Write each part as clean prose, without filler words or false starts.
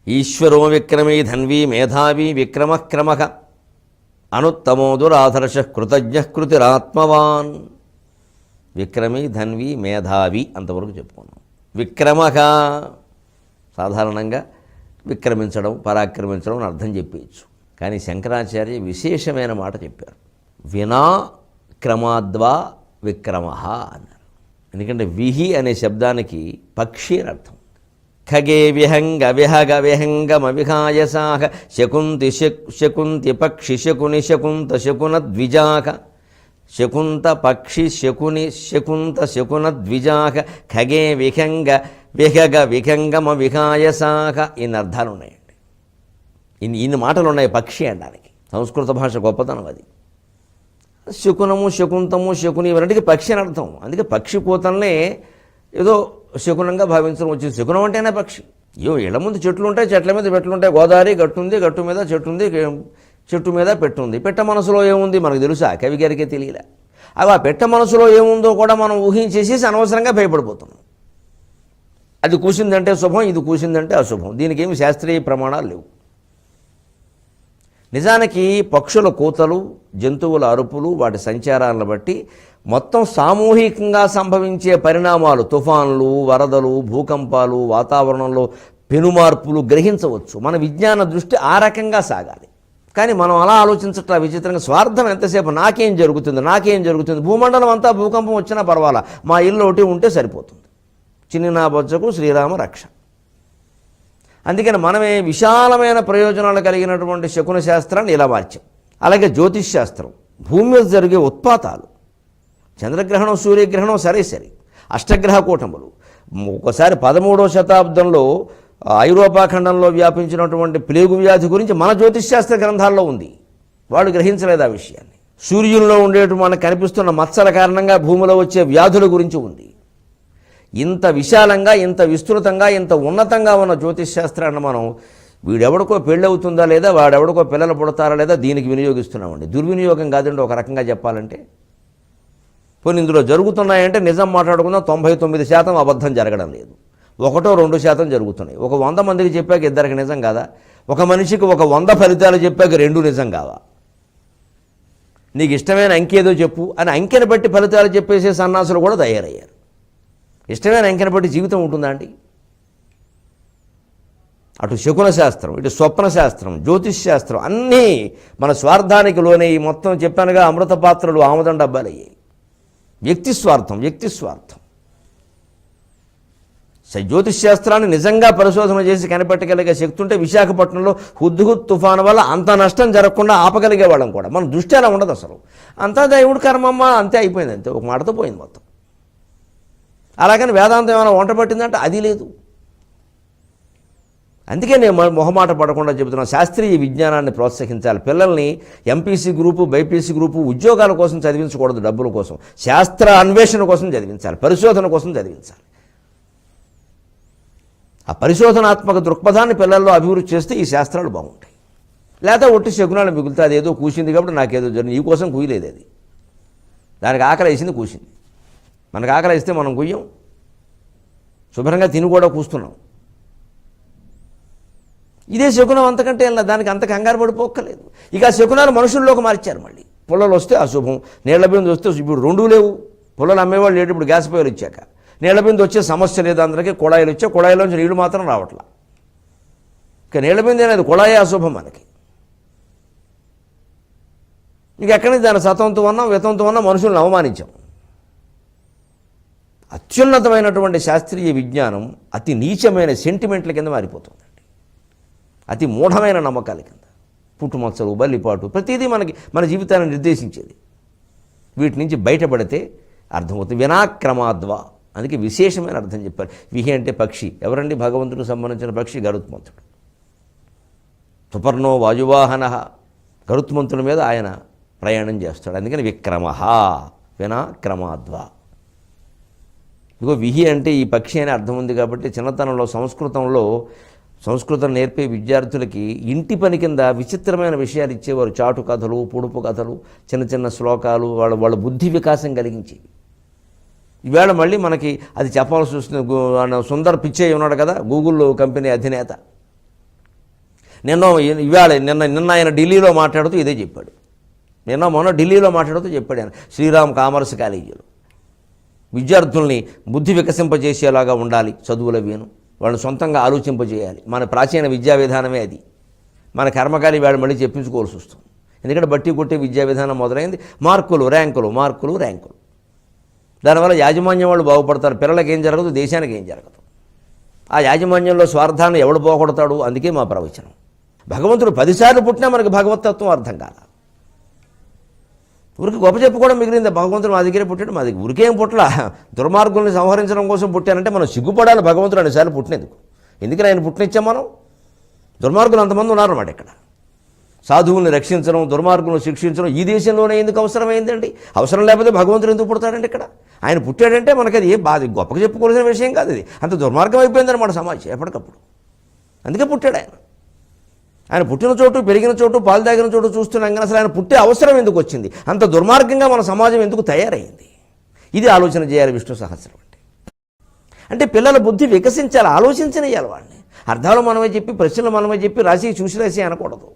ఈశ్వరో విక్రమీ ధన్వీ మేధావీ విక్రమక్రమః అనుత్తమో దురాధర్ష కృతజ్ఞ కృతిరాత్మవాన్. విక్రమీ ధన్వీ మేధావి అంతవరకు చెప్పుకున్నాం. విక్రమః సాధారణంగా విక్రమించడం, పరాక్రమించడం అని అర్థం చెప్పేయచ్చు. కానీ శంకరాచార్య విశేషమైన మాట చెప్పారు. వినా క్రమాద్వా విక్రమః అన్నారు. ఎందుకంటే విహి అనే శబ్దానికి పక్షి అని అర్థం. ఖగే విహంగ విహగ విహంగమ విహాయసాహ శకుంతి శకుంతి పక్షి శకుని శకుంత శకున ద్విజాక శకుంత పక్షి శకుని శకుంత శకున ద్విజాక ఖగే విహంగ విహగ విహంగమ విహాయసాహ. ఇన్ని అర్థాలు ఉన్నాయండి, ఇన్ని మాటలు ఉన్నాయి పక్షి అనడానికి. సంస్కృత భాష గొప్పతనం అది. శకునము శకుంతము శకుని ఇవన్నిటికీ పక్షి అని అర్థం. అందుకే పక్షి కూతల్నే ఏదో శకునంగా భావించడం వచ్చింది. శకునం అంటేనే పక్షి. ఇళ్ల ముందు చెట్లు ఉంటాయి, చెట్ల మీద పెట్లు ఉంటాయి. గోదావరి గట్టు ఉంది, గట్టు మీద చెట్టు ఉంది, చెట్టు మీద పెట్టుంది. పెట్ట మనసులో ఏముంది మనకు తెలుసా? కవి గారికే తెలియలే. అవి ఆ పెట్ట మనసులో ఏముందో కూడా మనం ఊహించేసేసి అనవసరంగా భయపడిపోతున్నాం. అది కూసిందంటే శుభం, ఇది కూసిందంటే అశుభం. దీనికి ఏమి శాస్త్రీయ ప్రమాణాలు లేవు. నిజానికి పక్షుల కూతలు, జంతువుల అరుపులు, వాటి సంచారాలను బట్టి మొత్తం సామూహికంగా సంభవించే పరిణామాలు, తుఫాన్లు, వరదలు, భూకంపాలు, వాతావరణంలో పెనుమార్పులు గ్రహించవచ్చు. మన విజ్ఞాన దృష్టి ఆ రకంగా సాగాలి. కానీ మనం అలా ఆలోచించట్లా. విచిత్రంగా స్వార్థం ఎంతసేపు నాకేం జరుగుతుంది. భూమండలం అంతా భూకంపం వచ్చినా పర్వాలా, మా ఇల్లు ఒకటి ఉంటే సరిపోతుంది. చిన్ని నా బొజ్జకు శ్రీరామ రక్ష. అందుకని మనమే విశాలమైన ప్రయోజనాలు కలిగినటువంటి శకున శాస్త్రాన్ని ఇలా మార్చాం. అలాగే జ్యోతిష్ శాస్త్రం, భూమి మీద జరిగే ఉత్పాతాలు, చంద్రగ్రహణం, సూర్యగ్రహణం, సరే అష్టగ్రహ కూటములు. ఒకసారి 13వ శతాబ్దంలో ఐరోపా ఖండంలో వ్యాపించినటువంటి ప్లేగు వ్యాధి గురించి మన జ్యోతిష్ శాస్త్ర గ్రంథాల్లో ఉంది. వాళ్ళు గ్రహించలేదు ఆ విషయాన్ని. సూర్యుల్లో ఉండేటువంటి మనకు కనిపిస్తున్న మచ్చల కారణంగా భూమిలో వచ్చే వ్యాధుల గురించి ఉంది. ఇంత విశాలంగా, ఇంత విస్తృతంగా, ఇంత ఉన్నతంగా ఉన్న జ్యోతిష్ శాస్త్రాన్ని మనం వీడెవడికో పెళ్ళి అవుతుందా లేదా, వాడెవడికో పిల్లలు పుడతారా లేదా దీనికి వినియోగిస్తున్నామండి. దుర్వినియోగం కాదండి ఒక రకంగా చెప్పాలంటే. కొన్ని ఇందులో జరుగుతున్నాయంటే నిజం మాట్లాడుకుందాం, 99% అబద్ధం జరగడం లేదు. 1-2% జరుగుతున్నాయి. ఒక 100 మందికి చెప్పాక ఇద్దరికి నిజం కాదా? ఒక మనిషికి ఒక 100 ఫలితాలు చెప్పాక 2 నిజం కావా? నీకు ఇష్టమైన అంకె ఏదో చెప్పు అని అంకెను బట్టి ఫలితాలు చెప్పేసే సన్నాసులు కూడా తయారయ్యారు. ఇష్టమైన అంకెను బట్టి జీవితం ఉంటుందా అండి? అటు శకున శాస్త్రం, ఇటు స్వప్న శాస్త్రం, జ్యోతిష్ శాస్త్రం అన్నీ మన స్వార్థానికి లోనే. ఈ మొత్తం చెప్పానుగా, అమృత పాత్రలు ఆముదం డబ్బాలయ్యాయి. వ్యక్తి స్వార్థం. జ్యోతిష్ శాస్త్రాన్ని నిజంగా పరిశోధన చేసి కనిపెట్టగలిగే శక్తి ఉంటే విశాఖపట్నంలో హుద్హుద్ తుఫాను వల్ల అంత నష్టం జరగకుండా ఆపగలిగే వాళ్ళం కూడా. మన దృష్టి అలా ఉండదు అసలు. అంతా దేవుడి కర్మమ్మ, అంతే అయిపోయింది, అంతే ఒక మాటతో పోయింది మొత్తం. అలాగని వేదాంతం ఏమైనా వంట పట్టిందంటే అది లేదు. అందుకే నేను మొహమాట పడకుండా చెబుతున్నాను, శాస్త్రీయ విజ్ఞానాన్ని ప్రోత్సహించాలి. పిల్లల్ని ఎంపీసీ గ్రూపు, బైపీసీ గ్రూపు ఉద్యోగాల కోసం చదివించకూడదు, డబ్బుల కోసం. శాస్త్ర అన్వేషణ కోసం చదివించాలి, పరిశోధన కోసం చదివించాలి. ఆ పరిశోధనాత్మక దృక్పథాన్ని పిల్లల్లో అభివృద్ధి చేస్తే ఈ శాస్త్రాలు బాగుంటాయి. లేదా ఒట్టి శకునాలు మిగులుతుంది. అది ఏదో కూసింది కాబట్టి నాకేదో జరిగింది, ఈ కోసం కూయలేదు. అది దానికి ఆకలి వేసింది, కూసింది. మనకు ఆకలి వేస్తే మనం కుయ్యం, శుభ్రంగా తిని కూడా కూస్తున్నాం. ఇదే శకునం, అంతకంటే దానికి అంత కంగారు పడిపోక్కలేదు. ఇక ఆ శకునాలు మనుషుల్లోకి మార్చారు. మళ్ళీ పుల్లలు వస్తే అశుభం, నీళ్ల బిందు వస్తే ఇప్పుడు 2 లేవు. పుల్లలు అమ్మేవాళ్ళు లేడు. ఇప్పుడు గ్యాస్ పొయ్యిలు ఇచ్చాక నీళ్ల బిందు వచ్చే సమస్య లేదు. అందరికీ కుళాయిలు వచ్చా, కుళాయిలోంచి నీళ్లు మాత్రం రావట్లా. ఇక నీళ్ల బిందు అనేది కుళాయే అశుభం మనకి. ఇక ఎక్కడి నుంచి దాని సతంతో అన్నా వితంతో అన్నా మనుషులను అవమానించాం. అత్యున్నతమైనటువంటి శాస్త్రీయ విజ్ఞానం అతి నీచమైన సెంటిమెంట్ల కింద మారిపోతుందండి. అతి మూఢమైన నమ్మకాల కింద. పుట్టుమచ్చలు, బల్లిపాటు, ప్రతిదీ మన జీవితాన్ని నిర్దేశించేది. వీటి నుంచి బయటపడితే అర్థమవుతుంది. వినాక్రమాద్వా, అందుకే విశేషమైన అర్థం చెప్పారు. విహి అంటే పక్షి. ఎవరండి? భగవంతుడికి సంబంధించిన పక్షి గరుత్మంతుడు. సుపర్ణో వాయువాహన, గరుత్మంతుడి మీద ఆయన ప్రయాణం చేస్తాడు. అందుకని విక్రమః వినాక్రమాద్వా. ఇగో విహి అంటే ఈ పక్షి అనే అర్థం ఉంది కాబట్టి చిన్నతనంలో సంస్కృతం నేర్పే విద్యార్థులకి ఇంటి పని కింద విచిత్రమైన విషయాలు ఇచ్చేవారు. చాటు కథలు, పొడుపు కథలు, చిన్న చిన్న శ్లోకాలు, వాళ్ళ బుద్ధి వికాసం కలిగించేవి. ఈవేళ మళ్ళీ మనకి అది చెప్పాల్సి వస్తుంది. సుందర్ పిచ్చే ఉన్నాడు కదా, గూగుల్ కంపెనీ అధినేత. నిన్న ఆయన ఢిల్లీలో మాట్లాడుతూ ఇదే చెప్పాడు. మొన్న ఢిల్లీలో మాట్లాడుతూ చెప్పాడు ఆయన శ్రీరామ్ కామర్స్ కాలేజీలో విద్యార్థుల్ని బుద్ధి వికసింపజేసేలాగా ఉండాలి, చదువుల వీను వాళ్ళని సొంతంగా ఆలోచింపజేయాలి. మన ప్రాచీన విద్యా విధానమే అది. మన కర్మకాలి వాడు మళ్ళీ చెప్పించుకోవాల్సి వస్తుంది. ఎందుకంటే బట్టి కొట్టే విద్యా విధానం మొదలైంది. మార్కులు ర్యాంకులు. దానివల్ల యాజమాన్యం వాళ్ళు బాగుపడతారు. పిల్లలకి ఏం జరగదు, దేశానికి ఏం జరగదు. ఆ యాజమాన్యంలో స్వార్థాన్ని ఎవడు పోగొడతాడు? అందుకే మా ప్రవచనం. భగవంతుడు 10 సార్లు పుట్టినా మనకి భగవతత్వం అర్థం కాల. ఊరికి గొప్ప చెప్పుకోవడం మిగిలింది. భగవంతుడు మా దగ్గరే పుట్టాడు, మా దగ్గర ఊరికేం పుట్టలా. దుర్మార్గుల్ని సంహరించడం కోసం పుట్టానంటే మనం సిగ్గుపడాలి. భగవంతుడు అన్నిసార్లు పుట్టినందుకు ఎందుకని ఆయన పుట్టినిచ్చాం మనం? దుర్మార్గులు అంతమంది ఉన్నారన్నమాట. ఇక్కడ సాధువుల్ని రక్షించడం, దుర్మార్గులను శిక్షించడం ఈ దేశంలోనే ఎందుకు అవసరమైందండి? అవసరం లేకపోతే భగవంతుడు ఎందుకు పుడతాడండి? ఇక్కడ ఆయన పుట్టాడంటే మనకి అది ఏ బాధ గొప్పగా చెప్పుకోవాల్సిన విషయం కాదు. అది అంత దుర్మార్గం అయిపోయిందన్నమాట సమాజం ఎప్పటికప్పుడు. అందుకే పుట్టాడు ఆయన. ఆయన పుట్టిన చోటు, పెరిగిన చోటు, పాలు తాగిన చోటు చూస్తున్నాం కానీ అసలు ఆయన పుట్టే అవసరం ఎందుకు వచ్చింది? అంత దుర్మార్గంగా మన సమాజం ఎందుకు తయారైంది? ఇది ఆలోచన చేయాలి విష్ణు సహస్రం అంటే పిల్లల బుద్ధి వికసించాలి, ఆలోచించనియాలి. వాళ్ళని అర్థాలు మనమే చెప్పి, ప్రశ్నలు మనమే చెప్పి, రాసి చూసి అనకూడదు.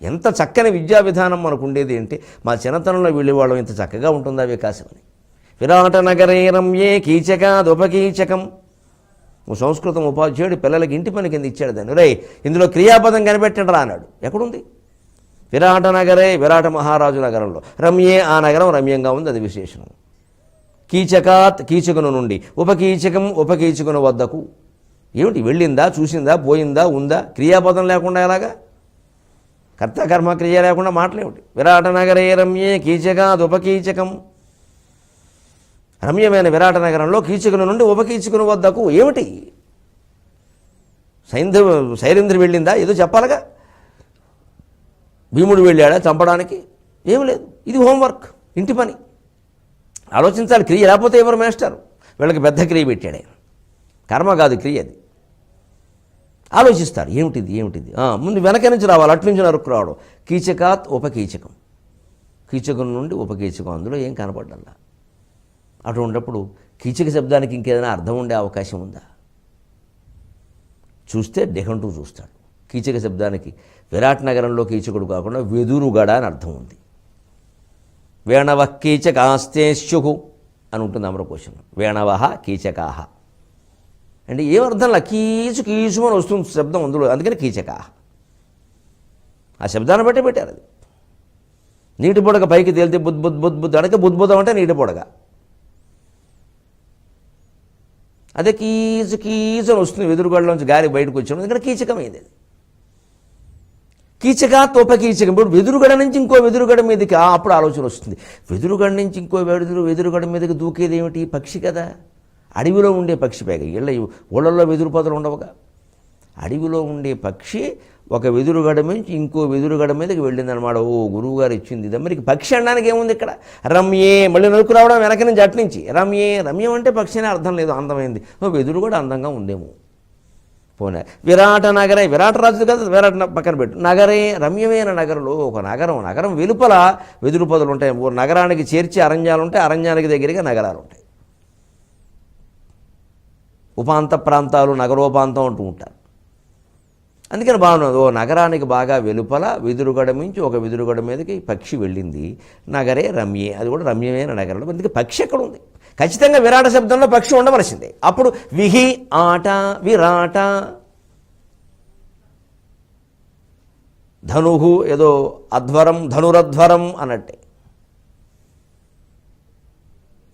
ఎంత చక్కని విద్యా విధానం మనకు ఉండేది ఏంటి? మా చిన్నతనంలో వెళ్ళేవాళ్ళం ఇంత చక్కగా ఉంటుందా వికాసం అని. విరాట నగరే రమ్యే కీచకాదుపకీచకం. సంస్కృతం ఉపాధ్యాయుడు పిల్లలకి ఇంటి పని కింద ఇచ్చాడు దాన్ని. రే ఇందులో క్రియాపదం కనిపెట్టండి రా అన్నాడు. ఎక్కడుంది? విరాట నగరే, విరాట మహారాజు నగరంలో. రమ్యే, ఆ నగరం రమ్యంగా ఉంది, అది విశేషణం. కీచకాత్, కీచకును నుండి. ఉపకీచకం, ఉపకీచకును వద్దకు. ఏమిటి? వెళ్ళిందా, చూసిందా, పోయిందా, ఉందా? క్రియాపదం లేకుండా ఎలాగా? కర్తకర్మ క్రియ లేకుండా మాటలేమిటి? విరాట నగరే రమ్యే కీచకాత్ ఉపకీచకం. రమ్యమైన విరాట నగరంలో కీచకుని నుండి ఉపకీచకుని వద్దకు. ఏమిటి? సైరింద్రి వెళ్ళిందా? ఏదో చెప్పాలిగా. భీముడు వెళ్ళాడా చంపడానికి? ఏమి లేదు. ఇది హోంవర్క్, ఇంటి పని. ఆలోచించాలి. క్రియ లేకపోతే ఎవరు మేస్టర్? వీళ్ళకి పెద్ద క్రియ పెట్టాడు ఆయన. కర్మ కాదు, క్రియ అది. ఆలోచిస్తారు. ఏమిటిది? ముందు వెనక నుంచి రావాలి, అటు నుంచి నరుక్కు రావడం. కీచకాత్ ఉపకీచకం. కీచకం నుండి ఉపకీచకం. అందులో ఏం కనపడ్డల్లా. అటువంటిప్పుడు కీచక శబ్దానికి ఇంకేదైనా అర్థం ఉండే అవకాశం ఉందా? చూస్తే డెకంటూ చూస్తాడు. కీచక శబ్దానికి విరాట్ నగరంలో కీచకుడు కాకుండా వెదురుగడ అని అర్థం ఉంది. వేణవ కీచకాస్తేష్యు అని ఉంటుంది అమరకోశంలో. వేణవ కీచకాహ అంటే ఏమర్థంలా? కీచు అని వస్తుంది శబ్దం అందులో, అందుకని కీచకాహ. ఆ శబ్దాన్ని బట్టే పెట్టారు. అది నీటి పొడగ పైకి తేలితే బుద్ధి అనక బుద్బుదం అంటే నీటి పొడగ. అదే కీచు అని వస్తుంది వెదురుగడలోంచి గాలి బయటకు వచ్చినప్పుడు, ఇక్కడ కీచకమైంది. అది కీచక తోపకీచకం. ఇప్పుడు వెదురుగడ నుంచి ఇంకో వెదురుగడ మీదకి అప్పుడు ఆలోచన వస్తుంది. వెదురుగడ నుంచి ఇంకో వెదురుగడ మీదకి దూకేది ఏమిటి? పక్షి కదా, అడవిలో ఉండే పక్షి. పైగా ఊళ్ళల్లో వెదురు పొదలు ఉండవుగా. అడవిలో ఉండే పక్షి ఒక వెదురుగడ నుంచి ఇంకో వెదురుగడ మీదకి వెళ్ళిందనమాట. ఓ గురువుగారు ఇచ్చింది ఇది. మరి పక్షి అనడానికి ఏముంది ఇక్కడ? రమ్యే, మళ్ళీ నరుకు రావడం వెనక నుంచి అటు నుంచి. రమ్యం అంటే పక్షి అనే అర్థం లేదు, అందమైంది. వెదురు కూడా అందంగా ఉందేమో. పోనీ విరాట నగరే, విరాట రాజు కదా, విరాట పక్కన పెట్టు. నగరే, రమ్యమైన నగరంలో ఒక నగరం వెలుపల వెదురు పొదలు ఉంటాయి. ఓ నగరానికి చేర్చి అరణ్యాలు ఉంటాయి, అరణ్యానికి దగ్గరగా నగరాలు ఉంటాయి. ఉపాంత ప్రాంతాలు, నగరోపాంతం అంటూ ఉంటారు. అందుకని బాగున్నది. ఓ నగరానికి బాగా వెలుపల వెదురుగడ మించి ఒక వెదురుగడ మీదకి పక్షి వెళ్ళింది. నగరే రమ్యే, అది కూడా రమ్యమైన నగరంలో. అందుకే పక్షి ఎక్కడ ఉంది? ఖచ్చితంగా విరాట శబ్దంలో పక్షి ఉండవలసిందే. అప్పుడు విహి ఆట విరాట. ధనుహు ఏదో అధ్వరం, ధనురధ్వరం అన్నట్టే.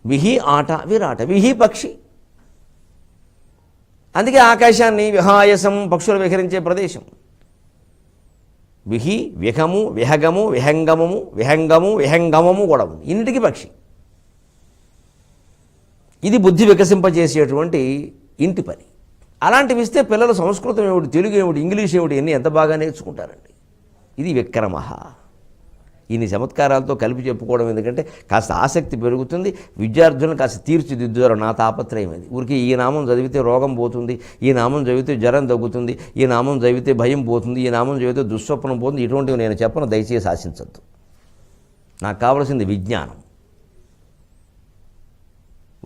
విహి ఆట విరాట. విహి పక్షి. అందుకే ఆకాశాన్ని విహాయసం, పక్షులు విహరించే ప్రదేశం. విహి, విహము, విహగము, విహంగమము కూడా ఉంది. ఇన్నిటికీ పక్షి. ఇది బుద్ధి వికసింపజేసేటువంటి ఇంటి పని. అలాంటివి ఇస్తే పిల్లలు సంస్కృతం ఏమిటి, తెలుగు ఏమిటి, ఇంగ్లీష్ ఏమిటి ఇవన్నీ ఎంత బాగా నేర్చుకుంటారండి. ఇది విక్రమః. ఇన్ని చమత్కారాలతో కలిపి చెప్పుకోవడం ఎందుకంటే కాస్త ఆసక్తి పెరుగుతుంది, విద్యార్థులను కాస్త తీర్చిదిద్దుతారు. నా తాపత్రయం అది. ఊరికి ఈ నామం చదివితే రోగం పోతుంది, ఈ నామం చదివితే జ్వరం తగ్గుతుంది, ఈ నామం చదివితే భయం పోతుంది, ఈ నామం చదివితే దుస్వప్నం పోతుంది, ఇటువంటివి నేను చెప్పను, దయచేసి ఆశించద్దు. నాకు కావలసింది విజ్ఞానం,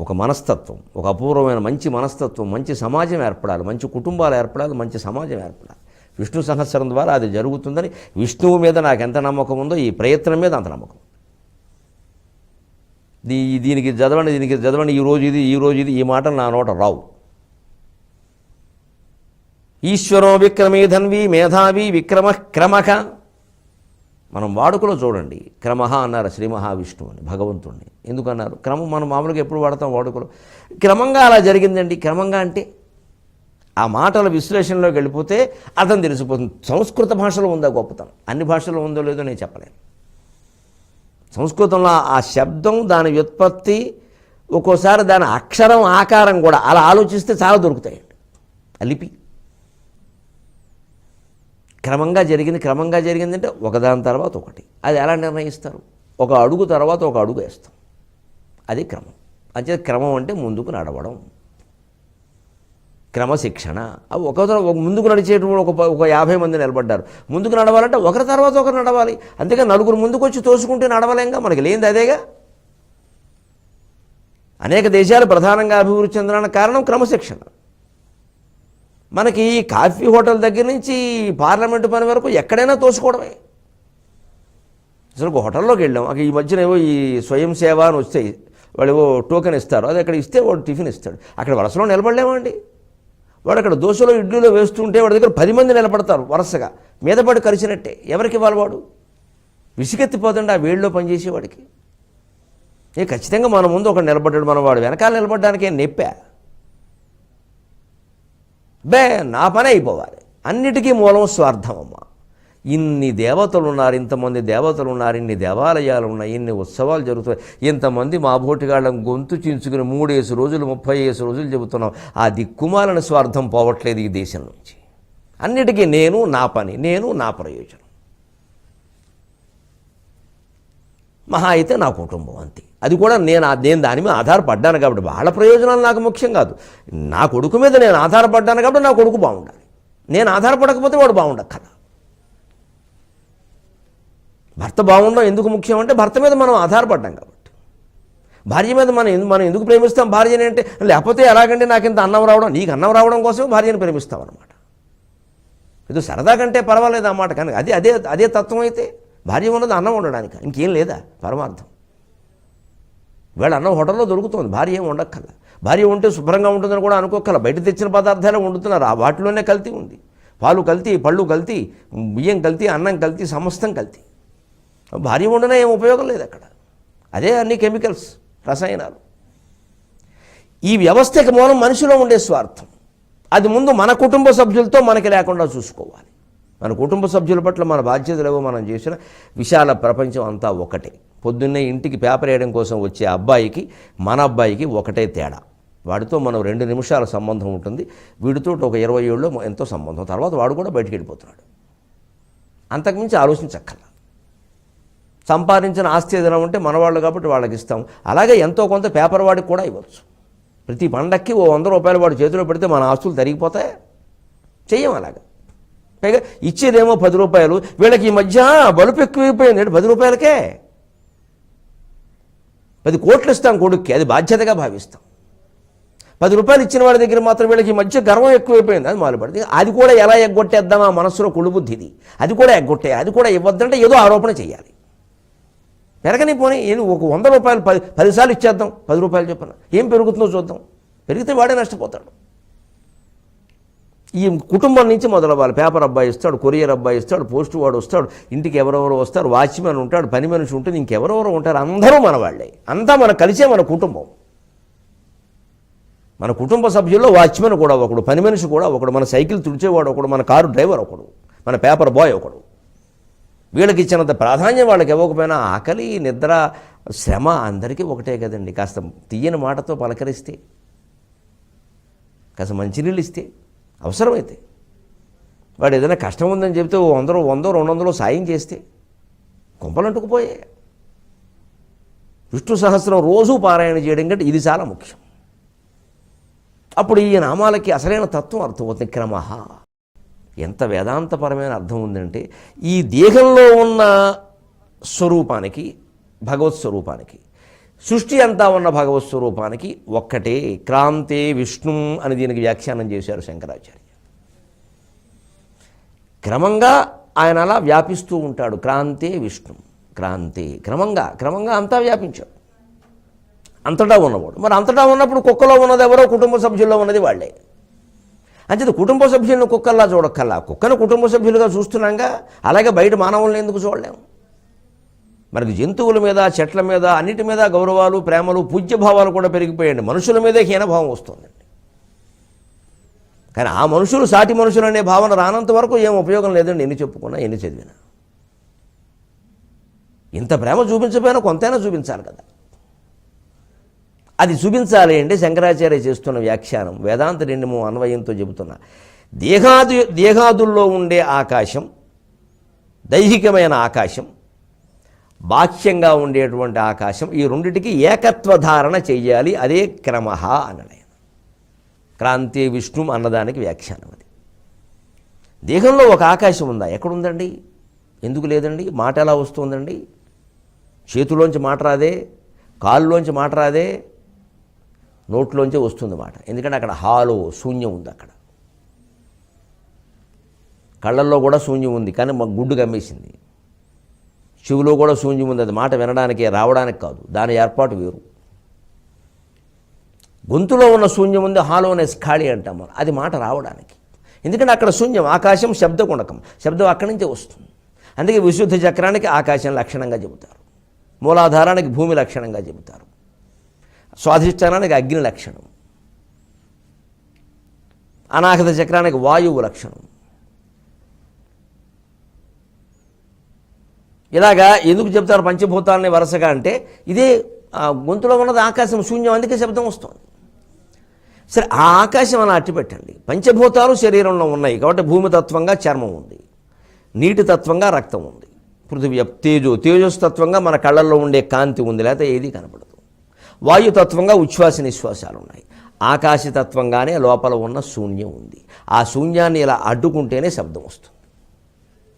ఒక మనస్తత్వం, ఒక అపూర్వమైన మంచి మనస్తత్వం, మంచి సమాజం ఏర్పడాలి, మంచి కుటుంబాలు ఏర్పడాలి, మంచి సమాజం ఏర్పడాలి. విష్ణు సహస్రం ద్వారా అది జరుగుతుందని విష్ణువు మీద నాకు ఎంత నమ్మకం ఉందో ఈ ప్రయత్నం మీద అంత నమ్మకం. దీనికి చదవండి ఈ రోజు ఇది ఈ మాటలు నా నోట రావు. ఈశ్వరో విక్రమే ధన్వి మేధావి విక్రమ క్రమక. మనం వాడుకలో చూడండి, క్రమః అన్నారు శ్రీ మహావిష్ణువుని, భగవంతుణ్ణి ఎందుకన్నారు? క్రమం మనం మామూలుగా ఎప్పుడు వాడతాం వాడుకలో. క్రమంగా అలా జరిగిందండి. క్రమంగా అంటే ఆ మాటల విశ్లేషణలోకి వెళ్ళిపోతే అర్థం తెలిసిపోతుంది. సంస్కృత భాషలో ఉందా గొప్పతనం, అన్ని భాషల్లో ఉందో లేదో నేను చెప్పలేను. సంస్కృతంలో ఆ శబ్దం, దాని వ్యుత్పత్తి, ఒక్కోసారి దాని అక్షరం ఆకారం కూడా అలా ఆలోచిస్తే చాలా దొరుకుతాయండి. ఆ లిపి క్రమంగా జరిగిందంటే ఒకదాని తర్వాత ఒకటి. అది ఎలా నిర్ణయిస్తారు? ఒక అడుగు తర్వాత ఒక అడుగు వేస్తాం, అది క్రమం. అంటే క్రమం అంటే ముందుకు నడవడం, క్రమశిక్షణ. అవి ముందుకు నడిచేటువంటి ఒక 50 మంది నిలబడ్డారు. ముందుకు నడవాలంటే ఒకరి తర్వాత ఒకరు నడవాలి. అంతేగా నలుగురు ముందుకు వచ్చి తోసుకుంటే నడవలేంగా, మనకి లేనిది అదేగా. అనేక దేశాలు ప్రధానంగా అభివృద్ధి చెందడానికి కారణం క్రమశిక్షణ. మనకి కాఫీ హోటల్ దగ్గర నుంచి పార్లమెంటు పని వరకు ఎక్కడైనా తోసుకోవడమే. అసలు ఒక హోటల్లోకి వెళ్ళాం, అక్కడ ఈ మధ్యన ఏవో ఈ స్వయం సేవ అని వస్తాయి, వాళ్ళు ఏవో టోకెన్ ఇస్తారు, అది అక్కడ ఇస్తే వాడు టిఫిన్ ఇస్తాడు. అక్కడ వరుసలో నిలబడలేమండి. వాడు అక్కడ దోశలో ఇడ్లీలో వేస్తుంటే వాడి దగ్గర 10 మంది నిలబడతారు వరుసగా, మీద పడి కలిసినట్టే. ఎవరికి ఇవ్వాలి? వాడు విసిగెత్తిపోతుండే ఆ వేడిలో పనిచేసేవాడికి. ఖచ్చితంగా మన ముందు ఒకడు నిలబడ్డాడు, మనం వాడు వెనకాల నిలబడడానికి నెప్పా నా పని అయిపోవాలి. అన్నిటికీ మూలం స్వార్థం అమ్మ. ఇన్ని దేవతలు ఉన్నారు, ఇంతమంది దేవతలు ఉన్నారు, ఇన్ని దేవాలయాలు ఉన్నాయి, ఇన్ని ఉత్సవాలు జరుగుతాయి, ఇంతమంది మా బోటిగాళ్ళం గొంతు చించుకుని 3 రోజులు 30 రోజులు చెబుతున్నాం. ఆ దిక్కుమాలిన స్వార్థం పోవట్లేదు ఈ దేశం నుంచి. అన్నిటికీ నేను, నా పని, నేను, నా ప్రయోజనం, మహా అయితే నా కుటుంబం, అంతే. అది కూడా నేను దాని మీద ఆధారపడ్డాను కాబట్టి వాళ్ళ ప్రయోజనాలు నాకు ముఖ్యం కాదు. నా కొడుకు మీద నేను ఆధారపడ్డాను కాబట్టి నా కొడుకు బాగుండాలి. నేను ఆధారపడకపోతే వాడు బాగుండక్కల. భర్త బాగుండడం ఎందుకు ముఖ్యం అంటే భర్త మీద మనం ఆధారపడ్డాం కాబట్టి. భార్య మీద మనం ఎందుకు ప్రేమిస్తాం భార్యని అంటే, లేకపోతే ఎలాగంటే నాకు ఇంత అన్నం రావడం, నీకు అన్నం రావడం కోసమే భార్యను ప్రేమిస్తాం అన్నమాట. ఇది సరదా కంటే పర్వాలేదు అన్నమాట. కానీ అదే తత్వం అయితే భార్య ఉన్నది అన్నం ఉండడానికి, ఇంకేం లేదా పరమార్థం. వీళ్ళ అన్నం హోటల్లో దొరుకుతుంది, భార్య ఏం ఉండక్కల. భార్య ఉంటే శుభ్రంగా ఉంటుందని కూడా అనుకోక్కల. బయట తెచ్చిన పదార్థాలే వండుతున్నారు, ఆ వాటిలోనే కల్తీ ఉంది. పాలు కల్తీ, పళ్ళు కల్తీ, బియ్యం కల్తీ, అన్నం కల్తీ, సమస్తం కల్తీ. భార్య వండినా ఏం ఉపయోగం లేదు అక్కడ. అదే అన్ని కెమికల్స్, రసాయనాలు. ఈ వ్యవస్థకి మూలం మనిషిలో ఉండే స్వార్థం. అది ముందు మన కుటుంబ సభ్యులతో మనకి లేకుండా చూసుకోవాలి. మన కుటుంబ సభ్యుల పట్ల మన బాధ్యతలేవో మనం చేసిన విశాల ప్రపంచం అంతా ఒకటే. పొద్దున్నే ఇంటికి పేపర్ వేయడం కోసం వచ్చే అబ్బాయికి మన అబ్బాయికి ఒకటే తేడా. వాడితో మనం 2 నిమిషాల సంబంధం ఉంటుంది, వీడితో ఒక 20 ఏళ్ళలో ఎంతో సంబంధం. తర్వాత వాడు కూడా బయటికి వెళ్ళిపోతున్నాడు. అంతకుమించి ఆలోచించక్కర్లా. సంపాదించిన ఆస్తి ఏదైనా ఉంటే మనవాళ్ళు కాబట్టి వాళ్ళకి ఇస్తాం. అలాగే ఎంతో కొంత పేపర్ వాడికి కూడా ఇవ్వచ్చు. ప్రతి పండక్కి ఓ 100 రూపాయలు వాడు చేతిలో పెడితే మన ఆస్తులు తరిగిపోతాయి. చెయ్యం అలాగా. పైగా ఇచ్చేదేమో 10 రూపాయలు. వీళ్ళకి ఈ మధ్య బలుపు ఎక్కువైపోయింది. 10 రూపాయలకే 10 కోట్లు ఇస్తాం కొడుక్కి, అది బాధ్యతగా భావిస్తాం. 10 రూపాయలు ఇచ్చిన వాడి దగ్గర మాత్రం వీళ్ళకి ఈ మధ్య గర్వం ఎక్కువైపోయింది, అది మొదలుపడింది. అది కూడా ఎలా ఎగ్గొట్టేద్దామా మనసులో కుళ్ళుబుద్ధిది. అది కూడా ఎగ్గొట్టే, అది కూడా ఇవ్వద్దంటే ఏదో ఆరోపణ చేయాలి. పెరగని పోనీ ఒక 100 రూపాయలు 10 సార్లు ఇచ్చేద్దాం, 10 రూపాయలు చెప్పిన ఏం పెరుగుతుందో చూద్దాం. పెరిగితే వాడే నష్టపోతాడు. ఈ కుటుంబం నుంచి మొదలవ్వాలి. పేపర్ అబ్బాయి ఇస్తాడు, కొరియర్ అబ్బాయి ఇస్తాడు, పోస్టు వాడు వస్తాడు, ఇంటికి ఎవరెవరో వస్తారు, వాచ్మెన్ ఉంటాడు, పని మనిషి ఉంటుంది, ఇంకెవరెవరో ఉంటారు. అందరూ మన వాళ్ళే, అంతా మన కలిసే మన కుటుంబం. మన కుటుంబ సభ్యుల్లో వాచ్మెన్ కూడా ఒకడు, పని మనిషి కూడా ఒకడు, మన సైకిల్ తుడిచేవాడు ఒకడు, మన కారు డ్రైవర్ ఒకడు, మన పేపర్ బాయ్ ఒకడు. వీళ్ళకి ఇచ్చినంత ప్రాధాన్యం వాళ్ళకి ఇవ్వకపోయినా ఆకలి, నిద్ర, శ్రమ అందరికీ ఒకటే కదండి. కాస్త తీయని మాటతో పలకరిస్తే, కాస్త మంచినీళ్ళు ఇస్తే, అవసరమైతే వాడు ఏదైనా కష్టం ఉందని చెప్తే 100, 200 సాయం చేస్తే కొంపలంటుకుపోయే. విష్ణు సహస్రం రోజు పారాయణ చేయడం కంటే ఇది చాలా ముఖ్యం. అప్పుడు ఈ నామాలకి అసలైన తత్వం అర్థమవుతుంది. క్రమః ఎంత వేదాంతపరమైన అర్థం ఉందంటే, ఈ దేహంలో ఉన్న స్వరూపానికి, భగవత్ స్వరూపానికి, సృష్టి అంతా ఉన్న భగవత్ స్వరూపానికి ఒక్కటే. క్రాంతే విష్ణు అని దీనికి వ్యాఖ్యానం చేశారు శంకరాచార్య. క్రమంగా ఆయన అలా వ్యాపిస్తూ ఉంటాడు. క్రాంతే విష్ణు, క్రాంతి క్రమంగా అంతా వ్యాపించాడు, అంతటా ఉన్నవాడు. మరి అంతటా ఉన్నప్పుడు కుక్కలో ఉన్నది ఎవరో, కుటుంబ సభ్యుల్లో ఉన్నది వాళ్ళే. అంచేది కుటుంబ సభ్యులను కుక్కల్లా చూడక్కల్లా, కుక్కను కుటుంబ సభ్యులుగా చూస్తున్నాగా, అలాగే బయట మానవులను ఎందుకు చూడలేము? మనకి జంతువుల మీద, చెట్ల మీద, అన్నిటి మీద గౌరవాలు, ప్రేమలు, పూజ్యభావాలు కూడా పెరిగిపోయాయండి. మనుషుల మీదే హీనభావం వస్తుందండి. కానీ ఆ మనుషులు సాటి మనుషులు అనే భావన రానంత వరకు ఏం ఉపయోగం లేదండి. ఎన్ని చెప్పుకున్నా, ఎన్ని చదివినా. ఇంత ప్రేమ చూపించకపోయినా కొంతైనా చూపించాలి కదా. అది చూపించాలి అంటే శంకరాచార్య చేస్తున్న వ్యాఖ్యానం వేదాంత నిండము అన్వయంతో చెబుతున్నా. దేహాదుల్లో ఉండే ఆకాశం, దైహికమైన ఆకాశం, బాహ్యంగా ఉండేటువంటి ఆకాశం, ఈ రెండిటికి ఏకత్వ ధారణ చెయ్యాలి. అదే క్రమః అన్నది. క్రాంతి విష్ణు అన్నదానికి వ్యాఖ్యానం అది. దేహంలో ఒక ఆకాశం ఉందా? ఎక్కడుందండి? ఎందుకు లేదండి? మాట ఎలా వస్తుందండి? చేతిలోంచి మాట రాదే, కాళ్ళలోంచి మాట రాదే, నోట్లోంచే వస్తుంది మాట. ఎందుకంటే అక్కడ హాలో శూన్యం ఉంది. అక్కడ కళ్ళల్లో కూడా శూన్యం ఉంది, కానీ మాకు గుడ్డు కమ్మేసింది. చెవులో కూడా శూన్యం ఉంది, అది మాట వినడానికే, రావడానికి కాదు. దాని ఏర్పాటు వేరు. గొంతులో ఉన్న శూన్యం ఉంది, హాలోనెస్, ఖాళీ అంటాం మనం, అది మాట రావడానికి. ఎందుకంటే అక్కడ శూన్యం. ఆకాశం శబ్దగుణకం, శబ్దం అక్కడి నుంచే వస్తుంది. అందుకే విశుద్ధ చక్రానికి ఆకాశం లక్షణంగా చెబుతారు, మూలాధారానికి భూమి లక్షణంగా చెబుతారు, స్వాధిష్టానానికి అగ్ని లక్షణం, అనాహత చక్రానికి వాయువు లక్షణం. ఇలాగా ఎందుకు చెప్తారు పంచభూతాలని వరుసగా అంటే, ఇదే గొంతులో ఉన్నది ఆకాశం శూన్యం, అందుకే శబ్దం వస్తుంది. సరే, ఆ ఆకాశం అలా అట్టిపెట్టండి. పంచభూతాలు శరీరంలో ఉన్నాయి కాబట్టి భూమితత్వంగా చర్మం ఉంది, నీటి తత్వంగా రక్తం ఉంది, పృథివీ తేజస్తత్వంగా మన కళ్ళల్లో ఉండే కాంతి ఉంది, లేకపోతే ఏది కనపడదు. వాయుతత్వంగా ఉచ్ఛ్వాస నిశ్వాసాలు ఉన్నాయి. ఆకాశతత్వంగానే లోపల ఉన్న శూన్యం ఉంది. ఆ శూన్యాన్ని ఇలా అడ్డుకుంటేనే శబ్దం వస్తుంది.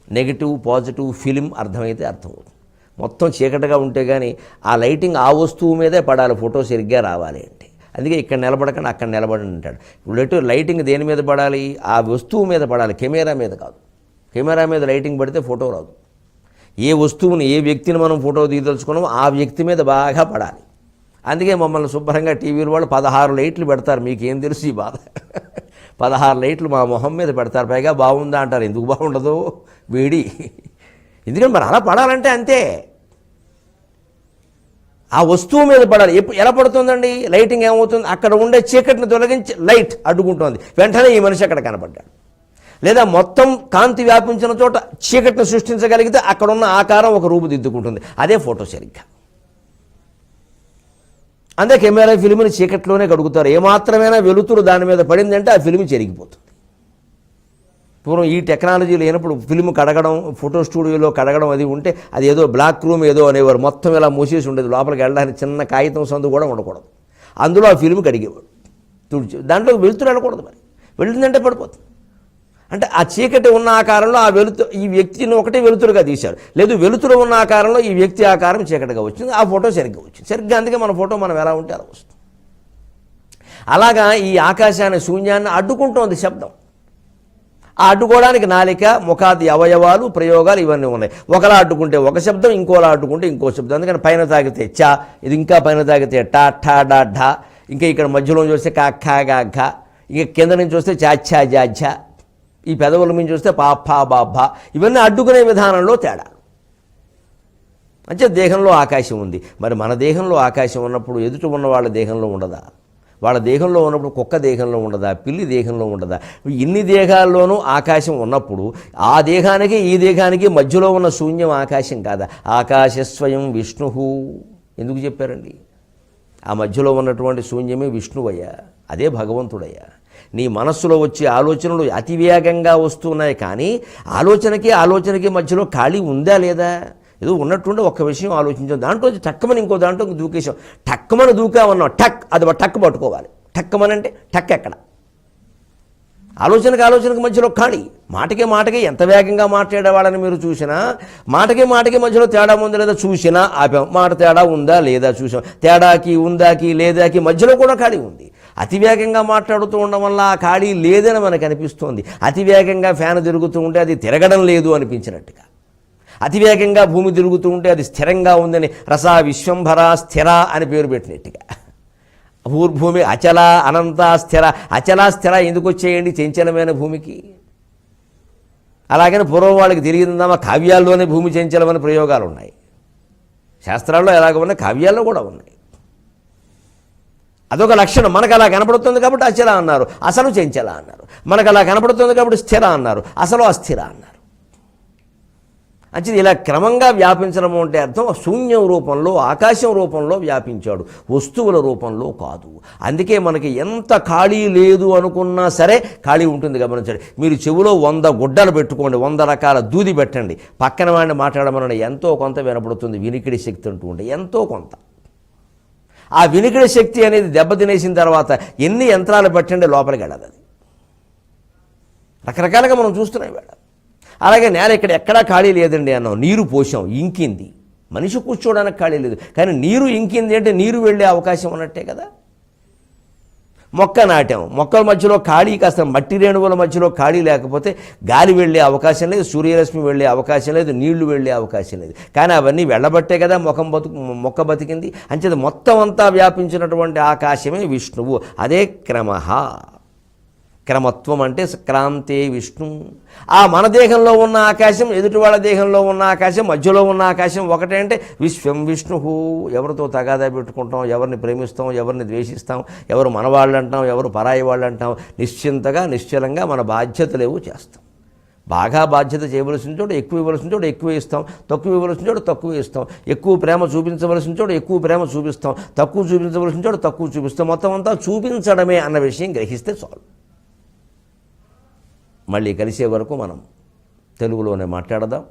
నెగిటివ్ పాజిటివ్ ఫిలిం అర్థమైతే అర్థమవుతుంది. మొత్తం చీకటిగా ఉంటే కానీ ఆ లైటింగ్ ఆ వస్తువు మీదే పడాలి, ఫోటో సరిగ్గా రావాలి అంటే. అందుకే ఇక్కడ నిలబడకండి, అక్కడ నిలబడి అంటాడు. ఇప్పుడు లైటింగ్ దేని మీద పడాలి? ఆ వస్తువు మీద పడాలి, కెమెరా మీద కాదు. కెమెరా మీద లైటింగ్ పడితే ఫోటో రాదు. ఏ వస్తువుని, ఏ వ్యక్తిని మనం ఫోటో తీయదలుచుకున్నామో ఆ వ్యక్తి మీద బాగా పడాలి. అందుకే మమ్మల్ని శుభ్రంగా టీవీల వాళ్ళు 16 లైట్లు పెడతారు. మీకేం తెలుసు ఈ బాధ? 16 లైట్లు మా మొహం మీద పెడతారు, పైగా బాగుందా అంటారు. ఎందుకు బాగుండదు? వేడి. ఎందుకంటే మరి అలా పడాలంటే అంతే, ఆ వస్తువు మీద పడాలి. ఎలా పడుతుందండి లైటింగ్? ఏమవుతుంది? అక్కడ ఉండే చీకటిని తొలగించి లైట్ అడ్డుకుంటుంది, వెంటనే ఈ మనిషి అక్కడ కనపడ్డాడు. లేదా మొత్తం కాంతి వ్యాపించిన చోట చీకటిని సృష్టించగలిగితే అక్కడ ఉన్న ఆకారం ఒక రూపుదిద్దుకుంటుంది. అదే ఫోటో సరిగ్గా. అంతే కెమెరా ఫిల్మ్ని చీకట్లోనే కడుగుతారు. ఏమాత్రమైనా వెలుతురు దాని మీద పడిందంటే ఆ ఫిల్మ్ చెరిగిపోతుంది. పూర్వం ఈ టెక్నాలజీ లేనప్పుడు ఫిల్మ్ కడగడం, ఫోటో స్టూడియోలో కడగడం అది ఉంటే అది ఏదో బ్లాక్ రూమ్ ఏదో అనేవారు. మొత్తం ఇలా మూసేసి ఉండేది, లోపలికి వెళ్ళడానికి చిన్న కాగితం సందు కూడా ఉండకూడదు. అందులో ఆ ఫిల్మ్ కడిగేవాడు, తుడిచి. దాంట్లో వెలుతురు వెళ్ళకూడదు. మరి వెళుతుందంటే పడిపోతుంది. అంటే ఆ చీకటి ఉన్న ఆకారంలో ఆ వెలుతురు, ఈ వ్యక్తిని ఒకటే వెలుతురుగా తీశారు. లేదు, వెలుతురు ఉన్న ఆకారంలో ఈ వ్యక్తి ఆకారం చీకటిగా వచ్చింది, ఆ ఫోటో సరిగ్గా వచ్చింది. సరిగ్గా అందుకే మన ఫోటో మనం ఎలా ఉంటే అలా వస్తుంది. అలాగా ఈ ఆకాశాన్ని, శూన్యాన్ని అడ్డుకుంటోంది శబ్దం. ఆ అడ్డుకోవడానికి నాలిక, ముఖాది అవయవాలు, ప్రయోగాలు ఇవన్నీ ఉన్నాయి. ఒకలా అడ్డుకుంటే ఒక శబ్దం, ఇంకోలా అడ్డుకుంటే ఇంకో శబ్దం. అందుకని పైన తాగితే చా, ఇది ఇంకా పైన తాగితే టా ఠా డా ఢా, ఇంకా ఇక్కడ మధ్యలో చూస్తే కా ఖా గా ఘా, ఇక కింద నుంచి వస్తే చా ఛా జా ఝా, ఈ పెదవుల నుంచి చూస్తే పా ఫా బా భా. ఇవన్నీ అడ్డుకునే విధానంలో తేడా. అంటే దేహంలో ఆకాశం ఉంది. మరి మన దేహంలో ఆకాశం ఉన్నప్పుడు ఎదుటి ఉన్న వాళ్ళ దేహంలో ఉండదా? వాళ్ళ దేహంలో ఉన్నప్పుడు కుక్క దేహంలో ఉండదా? పిల్లి దేహంలో ఉండదా? ఇన్ని దేహాల్లోనూ ఆకాశం ఉన్నప్పుడు ఆ దేహానికి ఈ దేహానికి మధ్యలో ఉన్న శూన్యం ఆకాశం కాదా? ఆకాశస్వయం విష్ణు ఎందుకు చెప్పారండి? ఆ మధ్యలో ఉన్నటువంటి శూన్యమే విష్ణువయ్యా, అదే భగవంతుడయ్యా. నీ మనస్సులో వచ్చే ఆలోచనలు అతివేగంగా వస్తున్నాయి, కానీ ఆలోచనకి మధ్యలో ఖాళీ ఉందా లేదా? ఏదో ఉన్నట్టుండే ఒక్క విషయం ఆలోచించాం, దాంట్లో టక్కమని ఇంకో దాంట్లో దూకేసాం. టక్కమని దూకామన్నాం, టక్, అది టక్ పట్టుకోవాలి. టక్కమని అంటే టక్ ఎక్కడ? ఆలోచనకి మధ్యలో ఖాళీ. మాటకే ఎంత వేగంగా మాట్లాడేవాళ్ళని మీరు చూసినా, మాటకే మధ్యలో తేడా ఉందా లేదా చూసినా ఆపాం. మాట తేడా ఉందా లేదా చూసాం. తేడాకి, ఉందాకి, లేదాకి మధ్యలో కూడా ఖాళీ ఉంది. అతివేగంగా మాట్లాడుతూ ఉండడం వల్ల ఆ ఖాళీ లేదని మనకు అనిపిస్తోంది. అతివేగంగా ఫ్యాన్ తిరుగుతూ ఉంటే అది తిరగడం లేదు అనిపించినట్టుగా, అతివేగంగా భూమి తిరుగుతూ ఉంటే అది స్థిరంగా ఉందని రసా విశ్వంభర స్థిర అని పేరు పెట్టినట్టుగా, భూమి అచల అనంత స్థిర, అచల స్థిర ఎందుకు వచ్చేయండి చంచలమైన భూమికి? అలాగని పూర్వం వాళ్ళకి తెలియదుందామా, కావ్యాల్లోనే భూమి చంచలమని ప్రయోగాలు ఉన్నాయి. శాస్త్రాల్లో ఎలాగ ఉన్నాయి, కావ్యాల్లో కూడా ఉన్నాయి. అదొక లక్షణం. మనకు అలా కనపడుతుంది కాబట్టి అచల అన్నారు, అసలు చంచల అన్నారు. మనకు అలా కనపడుతుంది కాబట్టి స్థిర అన్నారు, అసలు అస్థిర అన్నారు. అంటే ఇలా క్రమంగా వ్యాపించడం అంటే అర్థం శూన్యం రూపంలో, ఆకాశం రూపంలో వ్యాపించాడు, వస్తువుల రూపంలో కాదు. అందుకే మనకి ఎంత ఖాళీ లేదు అనుకున్నా సరే ఖాళీ ఉంటుంది. గమనించండి, మీరు చెవిలో 100 గుడ్డలు పెట్టుకోండి, 100 రకాల దూది పెట్టండి, పక్కన వాడిని మాట్లాడమని ఎంతో కొంత వినపడుతుంది. వినికిడి శక్తి అంటూ ఉంటే ఎంతో కొంత. ఆ వినికిడి శక్తి అనేది దెబ్బతినేసిన తర్వాత ఎన్ని యంత్రాలు పెట్టండి లోపలికి వెళ్ళదు. అది రకరకాలుగా మనం చూస్తున్నాం ఇవాళ. అలాగే నేల ఇక్కడ ఎక్కడా ఖాళీ లేదండి అన్నాం, నీరు పోసాం, ఇంకింది. మనిషి కూర్చోవడానికి ఖాళీ లేదు, కానీ నీరు ఇంకింది అంటే నీరు వెళ్ళే అవకాశం ఉన్నట్టే కదా. మొక్క నాటాం, మొక్కల మధ్యలో ఖాళీ, కాస్త మట్టి రేణువుల మధ్యలో ఖాళీ లేకపోతే గాలి వెళ్ళే అవకాశం లేదు, సూర్యరశ్మి వెళ్ళే అవకాశం లేదు, నీళ్లు వెళ్ళే అవకాశం లేదు. కానీ అవన్నీ వెళ్ళబట్టే కదా మొక్క బతికింది. అంచేది మొత్తం అంతా వ్యాపించినటువంటి ఆకాశమే విష్ణువు. అదే క్రమః. క్రమత్వం అంటే క్రాంతే విష్ణు. ఆ మన దేహంలో ఉన్న ఆకాశం, ఎదుటి వాళ్ళ దేహంలో ఉన్న ఆకాశం, మధ్యలో ఉన్న ఆకాశం ఒకటే అంటే విశ్వం విష్ణు. ఎవరితో తగాదా పెట్టుకుంటాం, ఎవరిని ప్రేమిస్తాం, ఎవరిని ద్వేషిస్తాం, ఎవరు మనవాళ్ళు అంటాం, ఎవరు పరాయి వాళ్ళు అంటాం, నిశ్చింతగా నిశ్చలంగా మన బాధ్యతలేవో చేస్తాం. బాగా బాధ్యత చేయవలసిన చోట ఎక్కువ ఇవ్వవలసిన చోట ఎక్కువ ఇస్తాం, తక్కువ ఇవ్వవలసిన చోట తక్కువ ఇస్తాం, ఎక్కువ ప్రేమ చూపించవలసిన చోట ఎక్కువ ప్రేమ చూపిస్తాం, తక్కువ చూపించవలసిన చోట తక్కువ చూపిస్తాం. మొత్తం అంతా చూపించడమే అన్న విషయం గ్రహిస్తే చాలు. మళ్ళీ కలిసే వరకు మనం తెలుగులోనే మాట్లాడదాం.